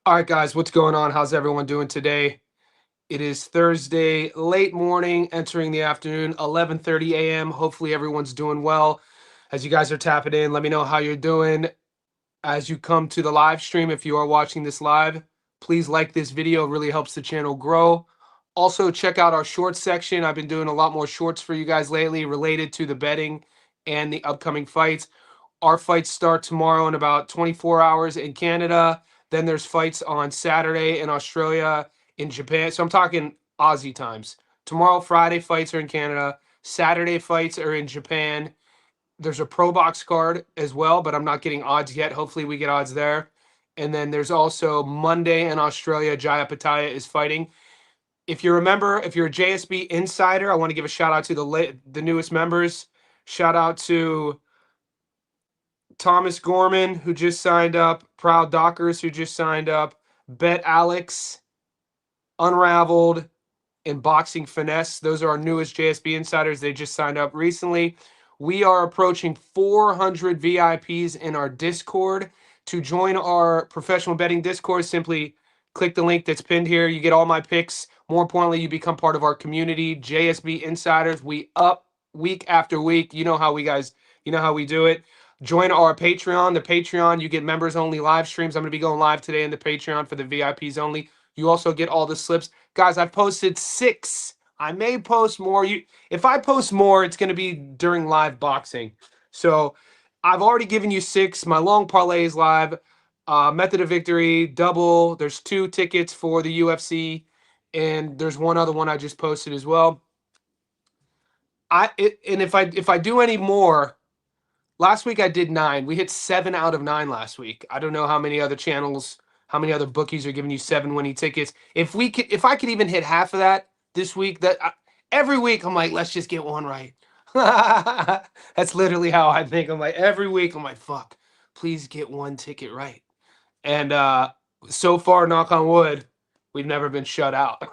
All right, guys, what's going on? How's everyone doing today? It is Thursday, late morning, entering the afternoon, 11:30 a.m. Hopefully, everyone's doing well. As you guys are tapping in, let me know how you're doing as you come to the live stream. If you are watching this live, please like this video. It really helps the channel grow. Also, check out our shorts section. I've been doing a lot more shorts for you guys lately related to the betting and the upcoming fights. Our fights start tomorrow in about 24 hours in Canada. Then there's fights on Saturday in Australia, in Japan. So I'm talking Aussie times. Tomorrow, Friday fights are in Canada. Saturday fights are in Japan. There's a Pro Box card as well, but I'm not getting odds yet. Hopefully, we get odds there. And then there's also Monday in Australia. Jai Opetaia is fighting. If you remember, if you're a JSB insider, I want to give a shout out to the newest members. Shout out to Thomas Gorman, who just signed up, Proud Dockers, who just signed up, Bet Alex, Unraveled, and Boxing Finesse. Those are our newest JSB insiders. They just signed up recently. We are approaching 400 VIPs in our Discord. To join our professional betting Discord, simply click the link that's pinned here. You get all my picks. More importantly, you become part of our community, JSB insiders. We up week after week. You know how we do it. Join our Patreon. The Patreon, you get members only live streams. I'm going to be going live today in the Patreon for the VIPs only. You also get all the slips. Guys, I've posted 6. I may post more. If I post more, it's going to be during live boxing. So I've already given you 6. My long parlay is live. Method of victory, double. There's 2 tickets for the UFC. And there's one other one I just posted as well. If I do any more, last week I did 9. We hit 7 out of 9 last week. I don't know how many other channels, how many other bookies are giving you 7 winning tickets. If I could even hit half of that this week, every week I'm like, let's just get one right. That's literally how I think. I'm like, every week I'm like, fuck, please get one ticket right. And so far, knock on wood, we've never been shut out.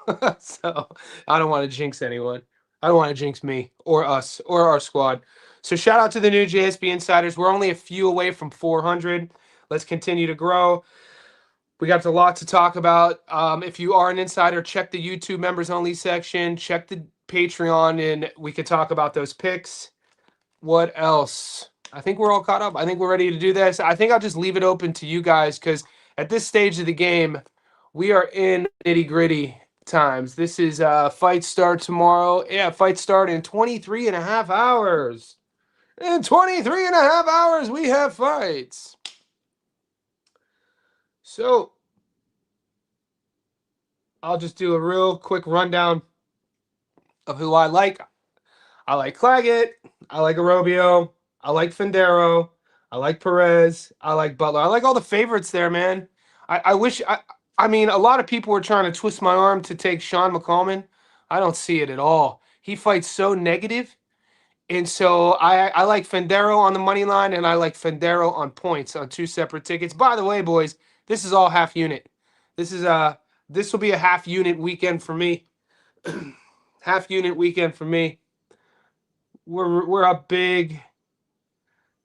So I don't want to jinx anyone. I don't want to jinx me or us or our squad. So shout out to the new JSB insiders. We're only a few away from 400. Let's continue to grow. We got a lot to talk about. If you are an insider, check the YouTube members only section. Check the Patreon, and we could talk about those picks. What else? I think we're all caught up. I think we're ready to do this. I think I'll just leave it open to you guys because at this stage of the game, we are in nitty-gritty times. This is fight start tomorrow. Yeah, fight start in 23 and a half hours. In 23 and a half hours, we have fights. So I'll just do a real quick rundown of who I like. I like Claggett. I like Orobio. I like Fendero. I like Perez. I like Butler. I like all the favorites there, man. I mean, a lot of people were trying to twist my arm to take Sean McCollum. I don't see it at all. He fights so negative. And so I like Fendero on the money line, and I like Fendero on points on 2 separate tickets. By the way, boys, this is all half unit. This will be a half unit weekend for me. Half unit weekend for me. We're up big.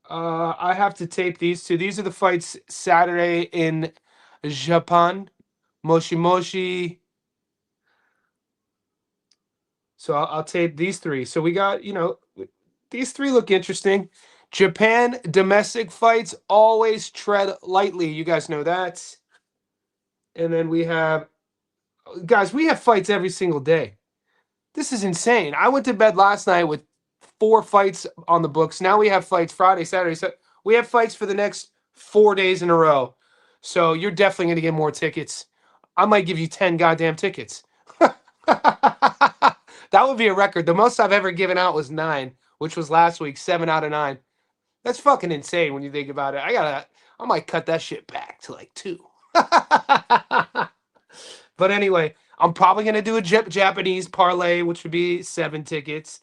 I have to tape these 2. These are the fights Saturday in Japan. Moshi Moshi. So I'll tape these 3. So we got, these 3 look interesting. Japan domestic fights always tread lightly. You guys know that. And then we have fights every single day. This is insane. I went to bed last night with 4 fights on the books. Now we have fights Friday, Saturday. So we have fights for the next 4 days in a row. So you're definitely going to get more tickets. I might give you 10 goddamn tickets. That would be a record. The most I've ever given out was 9, which was last week, 7 out of 9. That's fucking insane when you think about it. I might cut that shit back to like 2. But anyway, I'm probably going to do a Japanese parlay, which would be 7 tickets.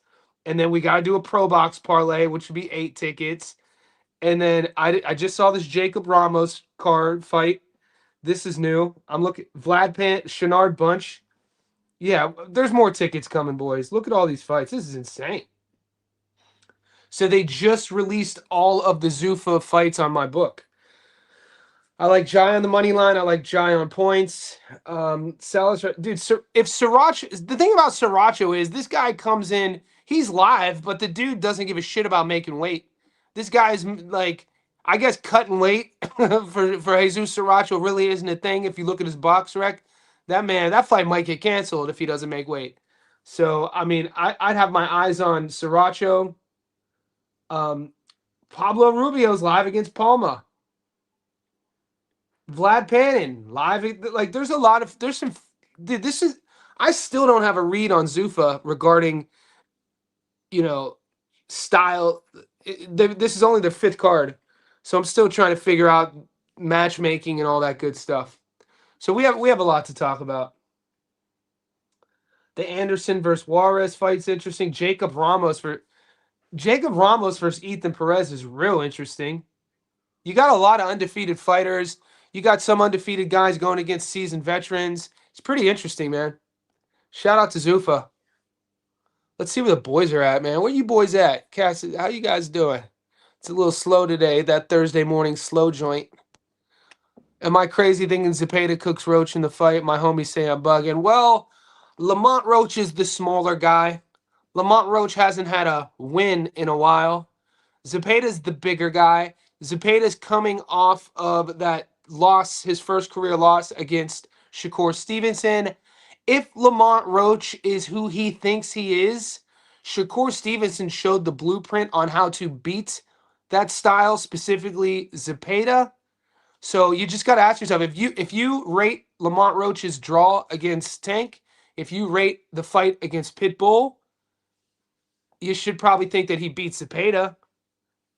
And then we got to do a Pro Box parlay, which would be 8 tickets. And then I just saw this Jacob Ramos card fight. This is new. I'm looking Vlad Pant, Shenard Bunch. Yeah, there's more tickets coming, boys. Look at all these fights. This is insane. So they just released all of the Zuffa fights on my book. I like Jai on the money line. I like Jai on points. Salas, dude. If Sriracha, the thing about Sriracha is this guy comes in, he's live, but the dude doesn't give a shit about making weight. This guy's like, I guess cutting weight for Jesus Sriracha really isn't a thing. If you look at his box rec, that man, that fight might get canceled if he doesn't make weight. So I mean, I'd have my eyes on Sriracha. Um, Pablo Rubio's live against Palma. Vlad Panin live. Like there's a lot of there's some. Dude, this is. I still don't have a read on Zuffa regarding you know style. This is only their fifth card, so I'm still trying to figure out matchmaking and all that good stuff. So we have a lot to talk about. The Anderson versus Juarez fight's interesting. Jacob Ramos versus Ethan Perez is real interesting. You got a lot of undefeated fighters. You got some undefeated guys going against seasoned veterans. It's pretty interesting, man. Shout out to Zuffa. Let's see where the boys are at, man. Where you boys at? Cass, how you guys doing? It's a little slow today, that Thursday morning slow joint. Am I crazy thinking Zepeda cooks Roach in the fight? My homies say I'm bugging. Well, Lamont Roach is the smaller guy. Lamont Roach hasn't had a win in a while. Zepeda's the bigger guy. Zepeda's coming off of that loss, his first career loss against Shakur Stevenson. If Lamont Roach is who he thinks he is, Shakur Stevenson showed the blueprint on how to beat that style, specifically Zepeda. So you just got to ask yourself, if you rate Lamont Roach's draw against Tank, if you rate the fight against Pitbull, you should probably think that he beats Zepeda.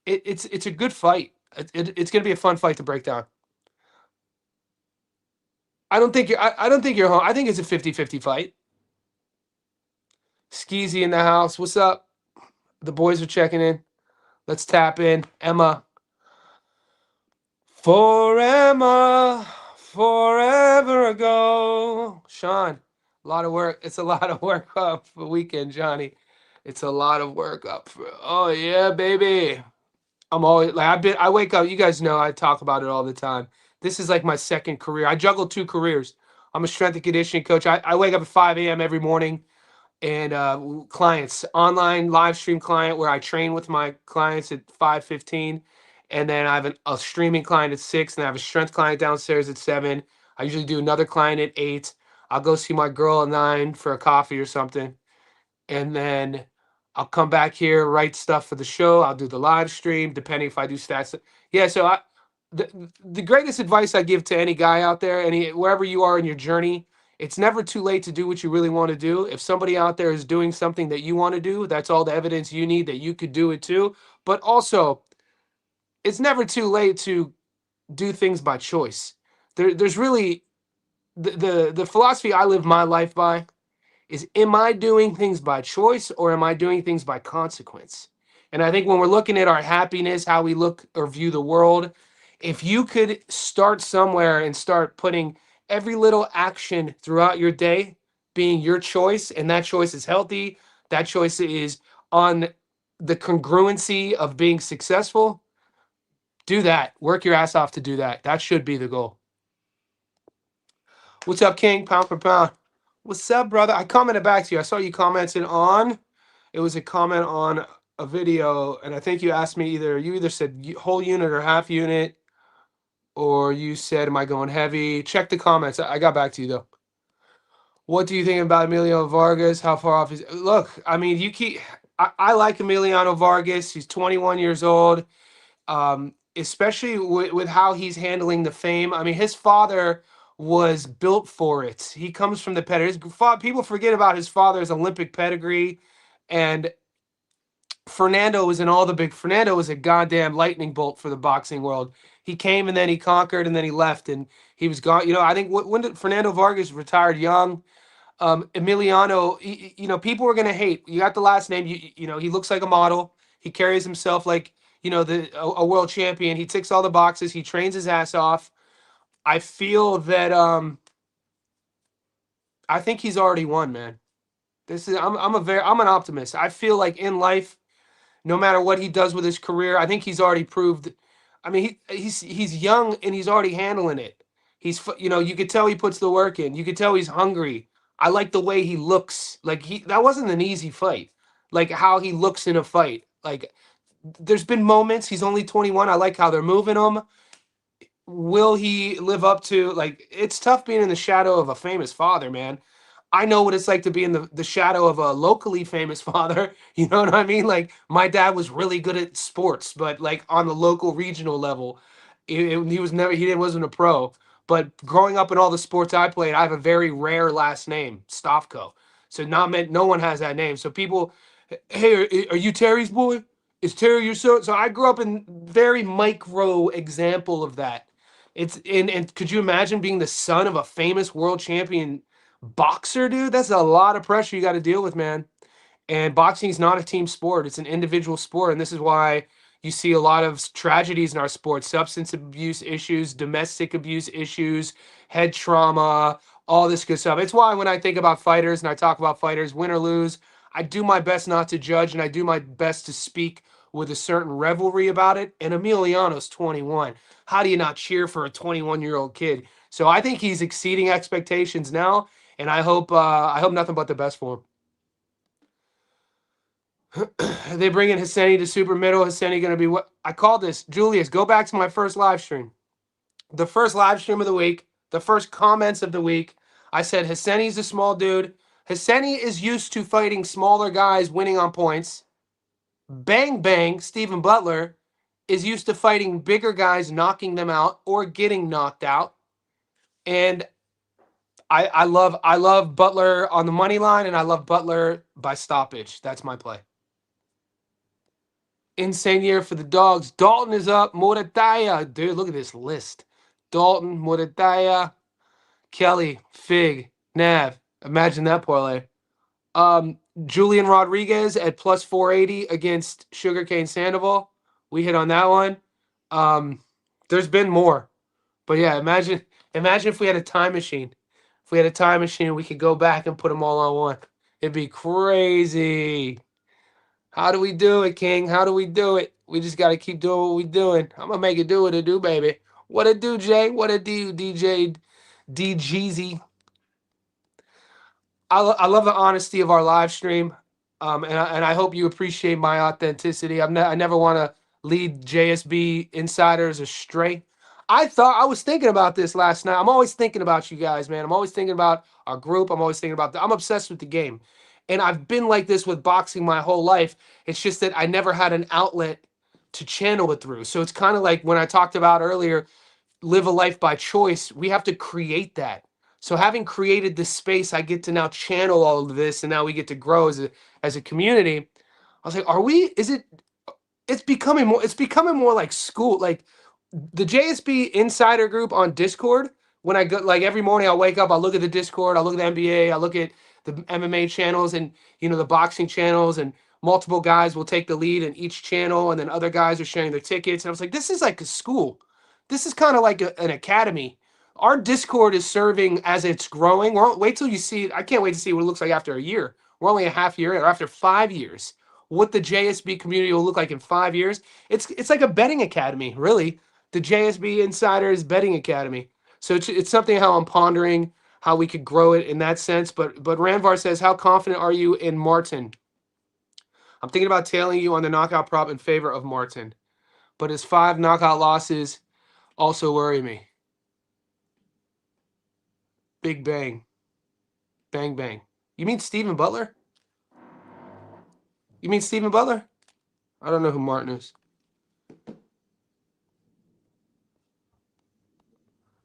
It's a good fight. It's going to be a fun fight to break down. I don't think you're home. I think it's a 50-50 fight. Skeezy in the house. What's up? The boys are checking in. Let's tap in. Emma. For Emma, forever ago. Sean, a lot of work. It's a lot of work up for weekend, Johnny. It's a lot of work up for. Oh yeah, baby. I'm always like I wake up, you guys know I talk about it all the time. This is like my second career. I juggle two careers. I'm a strength and conditioning coach. I wake up at 5 a.m. every morning and clients, online live stream client where I train with my clients at 5:15. And then I have a streaming client at 6, and I have a strength client downstairs at 7. I usually do another client at 8. I'll go see my girl at 9 for a coffee or something, and then I'll come back here, write stuff for the show. I'll do the live stream, depending if I do stats. Yeah, so the greatest advice I give to any guy out there, wherever you are in your journey, it's never too late to do what you really want to do. If somebody out there is doing something that you want to do, that's all the evidence you need that you could do it too. But also, it's never too late to do things by choice. There's really the philosophy I live my life by is, am I doing things by choice or am I doing things by consequence? And I think when we're looking at our happiness, how we look or view the world, if you could start somewhere and start putting every little action throughout your day being your choice, and that choice is healthy, that choice is on the congruency of being successful, do that. Work your ass off to do that. That should be the goal. What's up, King? Pound for pound. What's up, brother? I commented back to you. I saw you commented on. It was a comment on a video, and I think you asked me you either said whole unit or half unit, or you said, "Am I going heavy?" Check the comments. I got back to you though. What do you think about Emiliano Vargas? How far off is? Look, I mean, you keep. I like Emiliano Vargas. He's 21 years old. Especially with how he's handling the fame. I mean, his father was built for it. He comes from the pedigree. People forget about his father's Olympic pedigree, and Fernando was in all the big. Fernando was a goddamn lightning bolt for the boxing world. He came and then he conquered and then he left and he was gone. I think when did Fernando Vargas retired young? Emiliano, people were gonna hate. You got the last name. He looks like a model. He carries himself like a world champion. He ticks all the boxes. He trains his ass off. I feel that I think he's already won, man. I'm an optimist. I feel like in life, no matter what he does with his career, I think he's already proved. I mean, he's young and he's already handling it. You could tell he puts the work in. You could tell he's hungry. I like the way he looks. Like that wasn't an easy fight. Like how he looks in a fight. Like there's been moments. He's only 21. I like how they're moving him. Will he live up to, like, it's tough being in the shadow of a famous father, man. I know what it's like to be in the shadow of a locally famous father. You know what I mean? Like my dad was really good at sports, but like on the local regional level, he was never he wasn't a pro. But growing up in all the sports I played, I have a very rare last name, Stavko. So not meant no one has that name. So people, hey, are you Terry's boy? Is Terry your son? So I grew up in very micro example of that. It's and could you imagine being the son of a famous world champion boxer, dude? That's a lot of pressure you got to deal with, man. And boxing is not a team sport, it's an individual sport. And this is why you see a lot of tragedies in our sport: substance abuse issues, domestic abuse issues, head trauma, all this good stuff. It's why when I think about fighters and I talk about fighters, win or lose, I do my best not to judge and I do my best to speak with a certain revelry about it. And Emiliano's 21. How do you not cheer for a 21-year-old kid? So I think he's exceeding expectations now, and I hope nothing but the best for him. They bring in Hosseini to super middle. Hosseini going to be what I call this. Julius, go back to my first live stream. The first live stream of the week, the first comments of the week. I said Hosseini's a small dude. Hosseini is used to fighting smaller guys winning on points. Bang Bang, Stephen Butler, is used to fighting bigger guys, knocking them out or getting knocked out. And I love Butler on the money line, and I love Butler by stoppage. That's my play. Insane year for the dogs. Dalton is up. Morataya. Dude, look at this list. Dalton, Morataya, Kelly, Fig, Nav. Imagine that parlay. Julian Rodriguez at plus 480 against Sugarcane Sandoval. We hit on that one. There's been more. But yeah, imagine if we had a time machine. If we had a time machine, we could go back and put them all on one. It'd be crazy. How do we do it, King? How do we do it? We just got to keep doing what we're doing. I'm going to make it do what it do, baby. What it do, Jay? What it do, DJ DGZ? I love the honesty of our live stream, and I hope you appreciate my authenticity. I never want to lead JSB insiders astray. I was thinking about this last night. I'm always thinking about you guys, man. I'm always thinking about our group. I'm always thinking about I'm obsessed with the game, and I've been like this with boxing my whole life. It's just that I never had an outlet to channel it through. So it's kind of like when I talked about earlier, live a life by choice. We have to create that. So having created this space, I get to now channel all of this, and now we get to grow as a community. I was like, it's becoming more like school. Like the JSB insider group on Discord, when I go, like every morning I wake up, I look at the Discord, I look at the NBA, I look at the MMA channels and the boxing channels, and multiple guys will take the lead in each channel, and then other guys are sharing their tickets. And I was like, this is like a school. This is kind of like an academy. Our Discord is serving as it's growing. Wait till you see it. I can't wait to see what it looks like after a year. We're only a half year, or after 5 years. What the JSB community will look like in 5 years. It's like a betting academy, really. The JSB Insiders Betting Academy. So it's something how I'm pondering how we could grow it in that sense. But Ranvar says, how confident are you in Martin? I'm thinking about tailing you on the knockout prop in favor of Martin, but his 5 knockout losses also worry me. Big Bang. Bang Bang. You mean Stephen Butler? You mean Stephen Butler? I don't know who Martin is.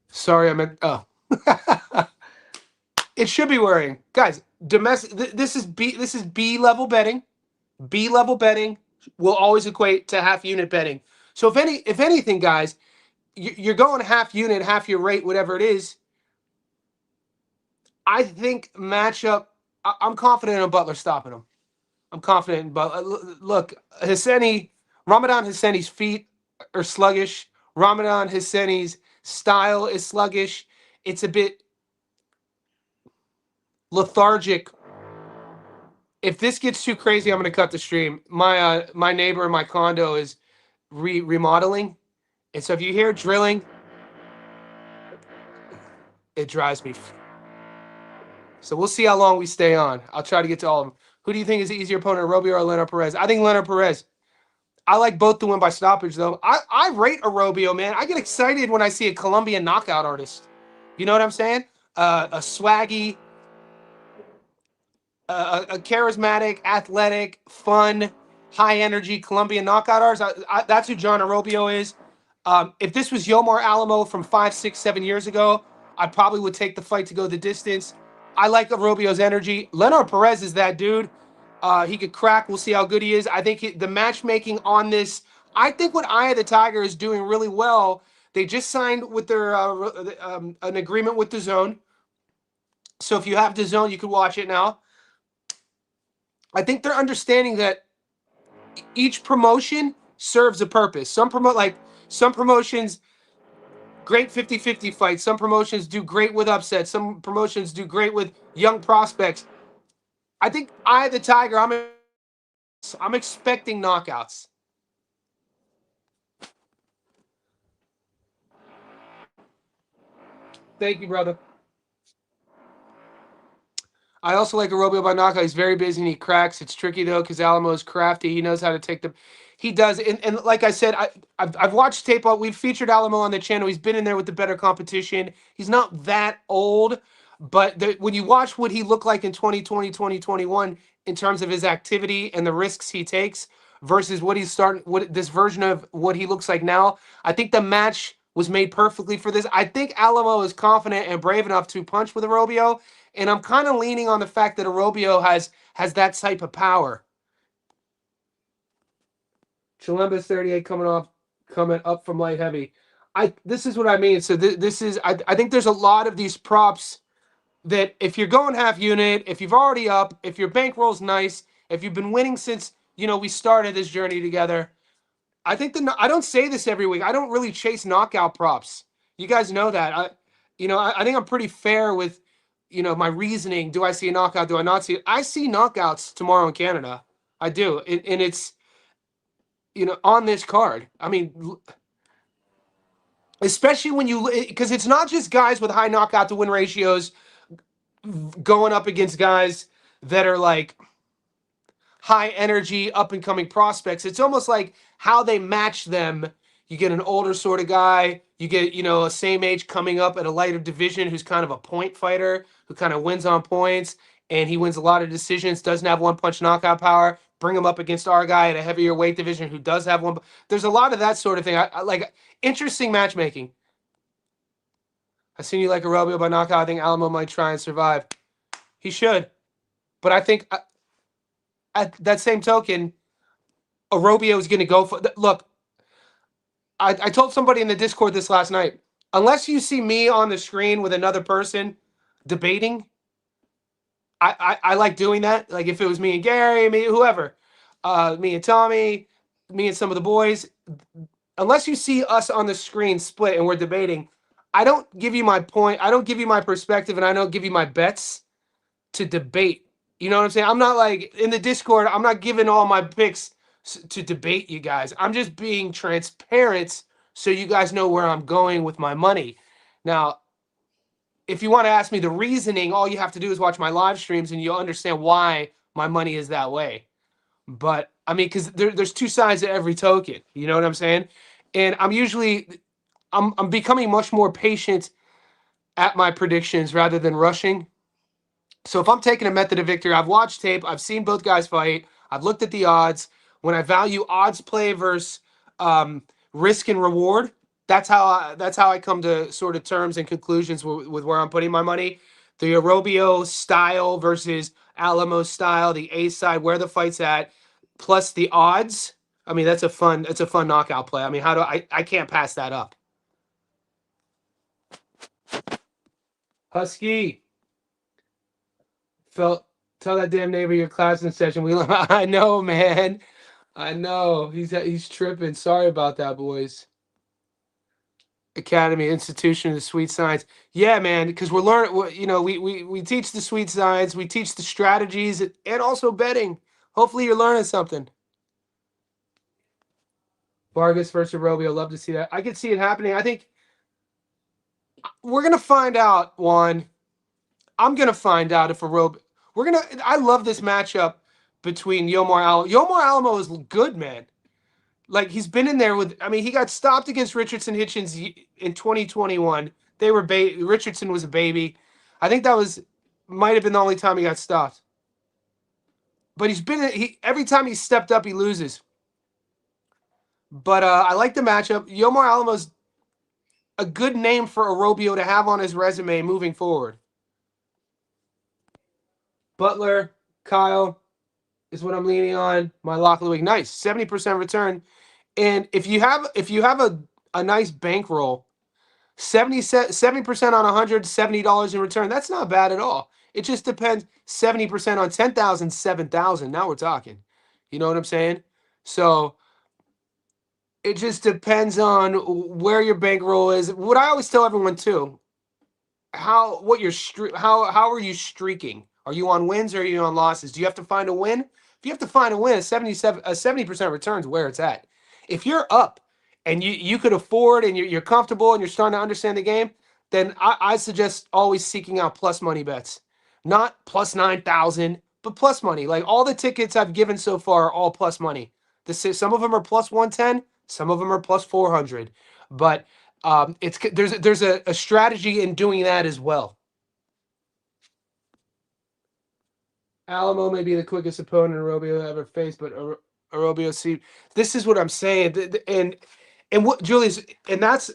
Sorry, I meant. Oh. It should be worrying. Guys, domestic. This is B level betting. B level betting will always equate to half unit betting. So if anything, guys, you're going half unit, half your rate, whatever it is. I think matchup. I'm confident in Butler stopping him. I'm confident in Butler. Look, Ramadan Hosseini's feet are sluggish. Ramadan Hosseini's style is sluggish. It's a bit lethargic. If this gets too crazy, I'm going to cut the stream. My neighbor in my condo is remodeling, And so if you hear drilling, it drives me. So we'll see how long we stay on. I'll try to get to all of them. Who do you think is the easier opponent, Orobio or Leonard Perez? I think Leonard Perez. I like both to win by stoppage, though. I rate Orobio, man. I get excited when I see a Colombian knockout artist. You know what I'm saying? A swaggy, a charismatic, athletic, fun, high energy Colombian knockout artist. That's who John Orobio is. If this was Yomar Alamo from 5, 6, 7 years ago, I probably would take the fight to go the distance. I like Orobio's energy. Leonard Perez is that dude. He could crack. We'll see how good he is. I think the matchmaking on this, I think what Eye of the Tiger is doing really well. They just signed with their an agreement with DAZN. So if you have DAZN, you can watch it now. I think they're understanding that each promotion serves a purpose. Some promotions great 50-50 fights. Some promotions do great with upsets. Some promotions do great with young prospects. I think Eye of the Tiger, I'm expecting knockouts. Thank you, brother. I also like Orobio by knockout. He's very busy and he cracks. It's tricky though because Alamo is crafty. He knows how to take the. He does, and like I said, I've watched tape. We've featured Alamo on the channel. He's been in there with the better competition. He's not that old, but when you watch what he looked like in 2020, 2021, in terms of his activity and the risks he takes versus what he's starting, what this version of what he looks like now, I think the match was made perfectly for this. I think Alamo is confident and brave enough to punch with Orobio. And I'm kind of leaning on the fact that Orobio has that type of power. Chilemba's 38 coming up from light heavy. This is what I mean. So this is I think there's a lot of these props that if you're going half unit, if you've already up, if your bankroll's nice, if you've been winning since we started this journey together. I think I don't say this every week. I don't really chase knockout props. You guys know that. I think I'm pretty fair with my reasoning. Do I see a knockout? Do I not see it? I see knockouts tomorrow in Canada. I do. And it's, on this card. I mean, especially when because it's not just guys with high knockout to win ratios going up against guys that are like high energy, up and coming prospects. It's almost like how they match them. You get an older sort of guy, you get, a same age coming up at a lighter division who's kind of a point fighter, who kind of wins on points, and he wins a lot of decisions, doesn't have one punch knockout power. Bring him up against our guy at a heavier weight division who does have one. There's a lot of that sort of thing. I like interesting matchmaking. I seen you like Orobio by knockout. I think Alamo might try and survive. He should. But I think at that same token, Orobio is going to go for... Look, I told somebody in the Discord this last night. Unless you see me on the screen with another person debating, I like doing that. Like if it was me and Gary, me, whoever, me and Tommy, me and some of the boys. Unless you see us on the screen split and we're debating, I don't give you my point. I don't give you my perspective, and I don't give you my bets to debate. You know what I'm saying? I'm not like in the Discord. I'm not giving all my picks to debate you guys. I'm just being transparent so you guys know where I'm going with my money. Now, if you want to ask me the reasoning, all you have to do is watch my live streams and you'll understand why my money is that way. But I mean, because there's two sides to every token. You know what I'm saying? And I'm becoming much more patient at my predictions rather than rushing. So if I'm taking a method of victory, I've watched tape, I've seen both guys fight, I've looked at the odds. When I value odds play versus risk and reward, that's how I come to sort of terms and conclusions with where I'm putting my money. The Orobio style versus Alamo style, the A side, where the fight's at, plus the odds. I mean, that's a fun knockout play. I mean, I can't pass that up. Husky. Tell that damn neighbor your class in session. I know, man. I know. He's tripping. Sorry about that, boys. Academy, institution of the sweet science. Yeah, man, because we're learning, we teach the sweet science, we teach the strategies, and also betting. Hopefully you're learning something. Vargas versus Orobio. Love to see that. I could see it happening. I think we're gonna find out. Juan, I'm gonna find out if Orobio. We're gonna. I love this matchup between Yomar Alamo. Yomar Alamo is good, man. Like he's been in there with. I mean, he got stopped against Richardson Hitchens in 2021. They were Richardson was a baby. I think that was might have been the only time he got stopped. But he's been every time he stepped up, he loses. But I like the matchup. Yomar Alamo's a good name for Orobio to have on his resume moving forward. Butler, Kyle is what I'm leaning on. My lock of the week. Nice. 70% return. And if you have a nice bankroll, 70% on $170 in return, that's not bad at all. It just depends. 70% on 10,000, 7,000. Now we're talking. You know what I'm saying? So it just depends on where your bankroll is. What I always tell everyone too, how are you streaking? Are you on wins or are you on losses? Do you have to find a win? If you have to find a win, a 70% return is where it's at. If you're up and you could afford and you're comfortable and you're starting to understand the game, then I suggest always seeking out plus money bets. Not plus 9,000, but plus money. Like all the tickets I've given so far are all plus money. Some of them are plus 110, some of them are plus 400. But there's a strategy in doing that as well. Alamo may be the quickest opponent Orobio ever faced, but Orobio, see, this is what I'm saying, and what Julius, and that's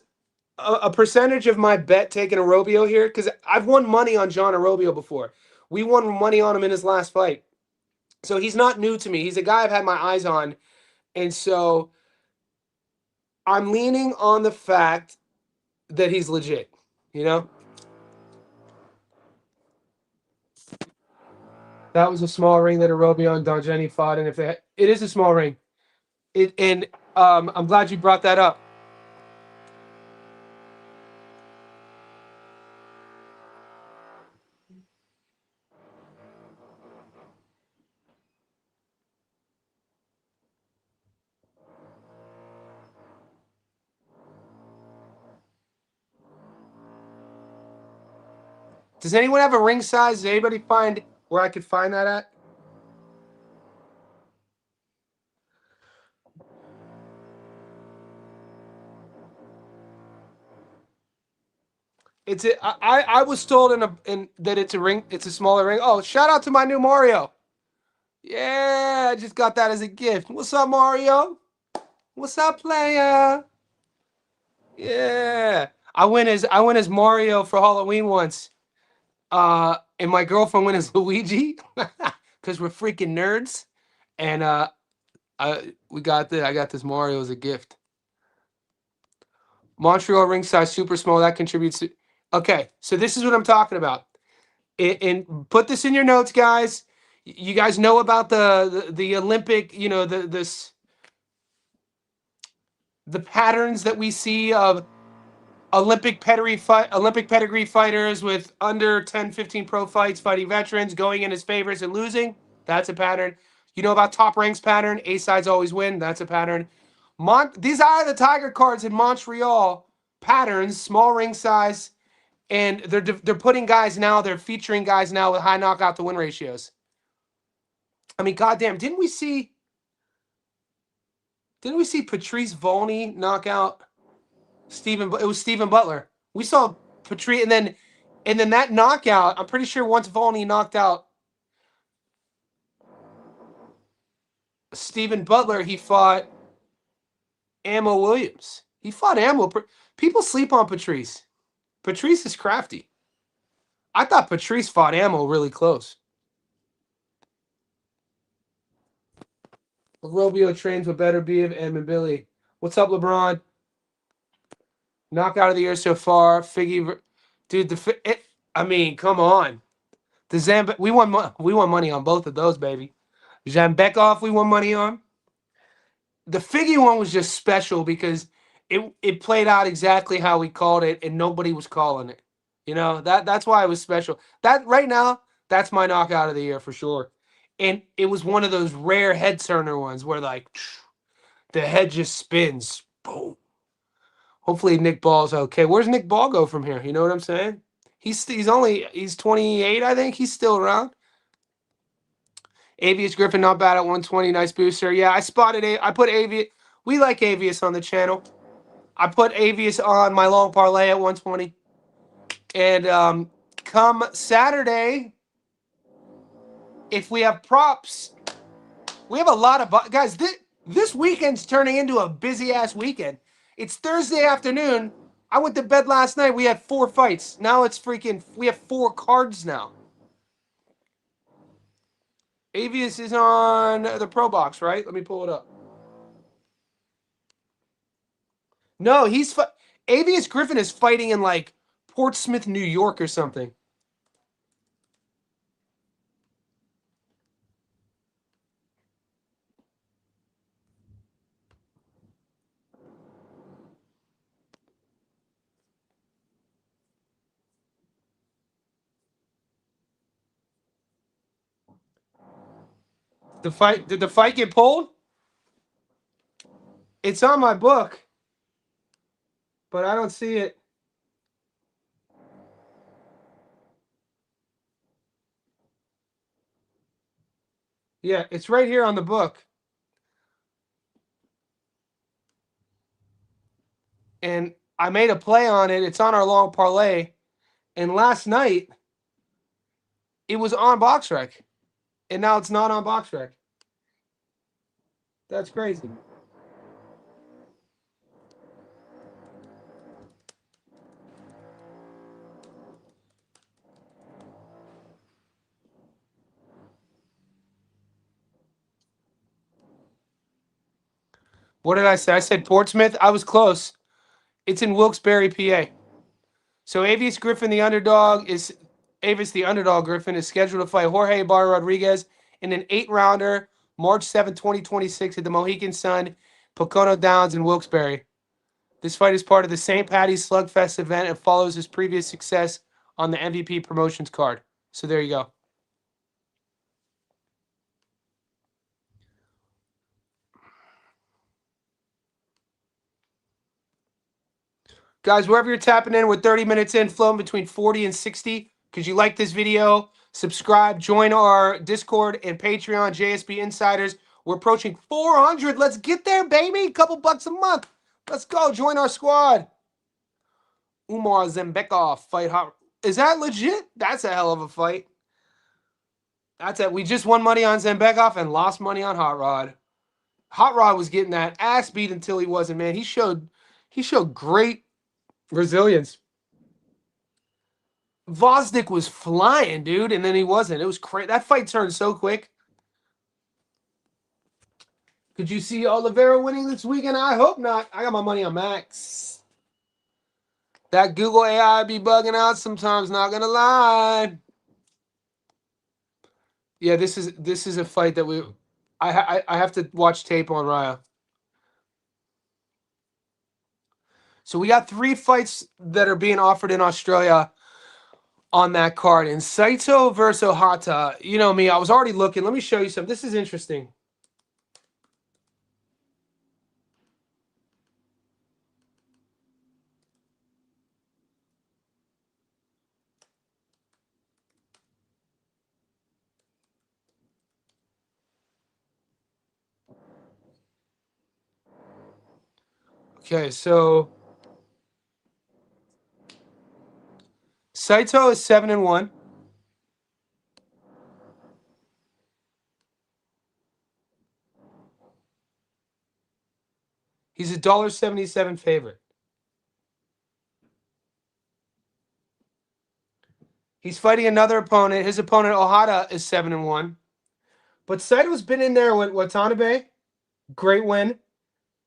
a percentage of my bet taking Orobio here because I've won money on John Orobio before. We won money on him in his last fight, so he's not new to me. He's a guy I've had my eyes on, and so I'm leaning on the fact that he's legit. You know. That was a small ring that Orobio and Donjeni fought, and it is a small ring. I'm glad you brought that up. Does anyone have a ring size? Does anybody find where I could find that at? I was told in that it's a ring. It's a smaller ring. Oh, shout out to my new Mario. Yeah, I just got that as a gift. What's up, Mario? What's up, player? Yeah, I went as Mario for Halloween once. And my girlfriend went as Luigi because we're freaking nerds. And I got this Mario as a gift. Montreal ring size super small that contributes to. Okay, so this is what I'm talking about. And put this in your notes, guys. You guys know about the Olympic, you know, the patterns that we see of Olympic pedigree fighters with under 10, 15 pro fights fighting veterans, going in as favorites and losing. That's a pattern. You know about top ranks pattern. A sides always win. That's a pattern. These are the Tiger cards in Montreal patterns, small ring size, and they're putting guys now. They're featuring guys now with high knockout to win ratios. I mean, goddamn, didn't we see Patrice Volney knock out Stephen? It was Stephen Butler. We saw Patrice, and then that knockout. I'm pretty sure once Volney knocked out Stephen Butler, he fought Ammo Williams. He fought Ammo. People sleep on Patrice. Patrice is crafty. I thought Patrice fought Ammo really close. Orobio trains with Better Beav and Billy. What's up, LeBron? Knockout of the year so far. Figgy, dude. I mean, come on. We won money on both of those, baby. Zambekov, we won money on. The Figgy one was just special because it played out exactly how we called it, and nobody was calling it. You know that's why it was special. That right now, that's my knockout of the year for sure. And it was one of those rare head turner ones where like The head just spins. Boom. Hopefully Nick Ball's okay. Where's Nick Ball go from here? You know what I'm saying? He's 28, I think. He's still around. Avius Griffin, not bad at 120. Nice booster. Yeah, I spotted I put Avius. We like Avius on the channel. I put Avius on my long parlay at 120. And come Saturday, if we have props, we have a lot of guys. This weekend's turning into a busy ass weekend. It's Thursday afternoon. I went to bed last night. We had 4 fights. Now it's freaking. We have 4 cards now. Avius is on the Pro Box, right? Let me pull it up. No, Avius Griffin is fighting in like Portsmouth, New York, or something. Did the fight get pulled? It's on my book, but I don't see it. Yeah, it's right here on the book. And I made a play on it. It's on our long parlay. And last night, it was on BoxRec. And now it's not on BoxRec. That's crazy. What did I say? I said Portsmouth. I was close. It's in Wilkes-Barre, PA. So Avius Griffin, the underdog, Griffin is scheduled to fight Jorge Bar Rodriguez in an 8-rounder, March 7, 2026 at the Mohegan Sun, Pocono Downs in Wilkes-Barre. This fight is part of the St. Patty's Slugfest event and follows his previous success on the MVP Promotions card. So there you go. Guys, wherever you're tapping in, we're 30 minutes in, flowing between 40 and 60. Because you like this video, subscribe, join our Discord and Patreon, JSB Insiders. We're approaching 400. Let's get there, baby. A couple bucks a month. Let's go. Join our squad. Umar Zembekov fight hot. Is that legit? That's a hell of a fight. That's it. We just won money on Zembekov and lost money on Hot Rod. Hot Rod was getting that ass beat until he wasn't, man. He showed great resilience. Vosdick was flying, dude, and then he wasn't. It was crazy. That fight turned so quick. Could you see Oliveira winning this weekend? I hope not. I got my money on Max. That Google AI be bugging out sometimes, not gonna lie. Yeah, this is a fight that I have to watch tape on Raya. So we got 3 fights that are being offered in Australia on that card. And Saito versus Ohata. You know me, I was already looking. Let me show you something. This is interesting. Okay, so Saito is 7-1. He's a $1.77 favorite. He's fighting another opponent. His opponent, Ohata, is 7-1. But Saito's been in there with Watanabe. Great win.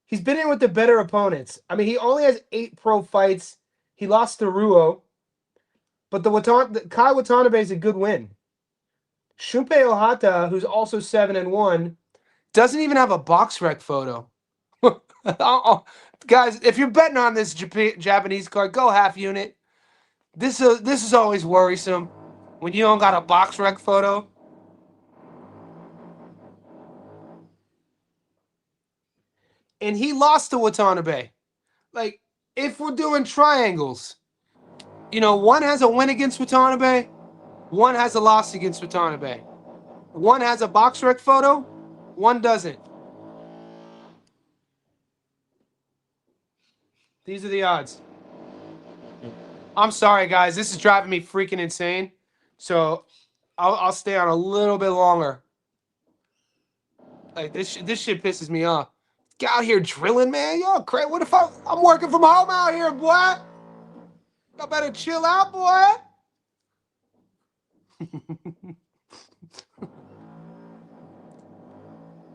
He's been in with the better opponents. I mean, he only has 8 pro fights. He lost to Ruo. But the Kai Watanabe is a good win. Shunpei Ohata, who's also 7-1, doesn't even have a box rec photo. Guys, if you're betting on this Japanese card, go half unit. This is always worrisome when you don't got a box rec photo. and he lost to Watanabe. Like, if we're doing triangles, one has a win against Watanabe, one has a loss against Watanabe. One has a box rec photo, one doesn't. These are the odds. I'm sorry, guys. This is driving me freaking insane. So I'll stay on a little bit longer. Like, this shit pisses me off. Get out here drilling, man. Yo, Craig, what if I'm working from home out here, boy? Y'all better chill out, boy.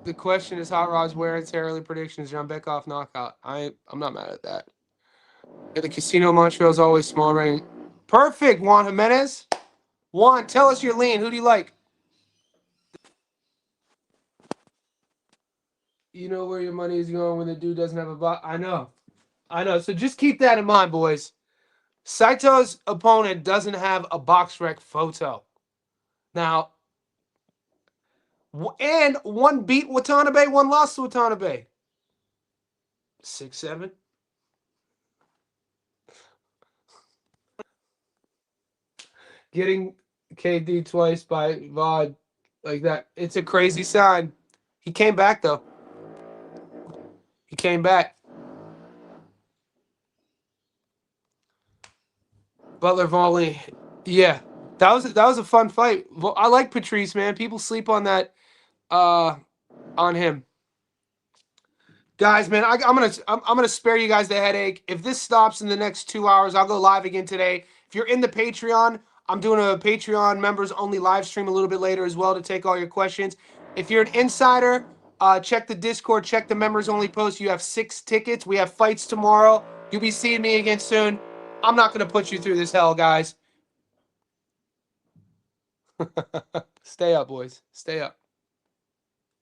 The question is Hot Rod's wear and tear early predictions. John Beckoff knockout. I'm not mad at that. Yeah, the Casino Montreal is always small rain. Perfect, Juan Jimenez. Juan, tell us your lean. Who do you like? You know where your money is going when the dude doesn't have a box. I know. So just keep that in mind, boys. Saito's opponent doesn't have a box rec photo. Now, and one beat Watanabe, one lost to Watanabe. 6-7. Getting KD twice by VOD like that, it's a crazy sign. He came back, though. He came back. Butler Volley. Yeah. That was a fun fight. I like Patrice, man. People sleep on that on him. Guys, man, I'm gonna spare you guys the headache. If this stops in the next 2 hours, I'll go live again today. If you're in the Patreon, I'm doing a Patreon members only live stream a little bit later as well to take all your questions. If you're an insider, check the Discord, check the members only post. You have 6 tickets. We have fights tomorrow. You'll be seeing me again soon. I'm not gonna put you through this hell, guys. Stay up, boys. Stay up.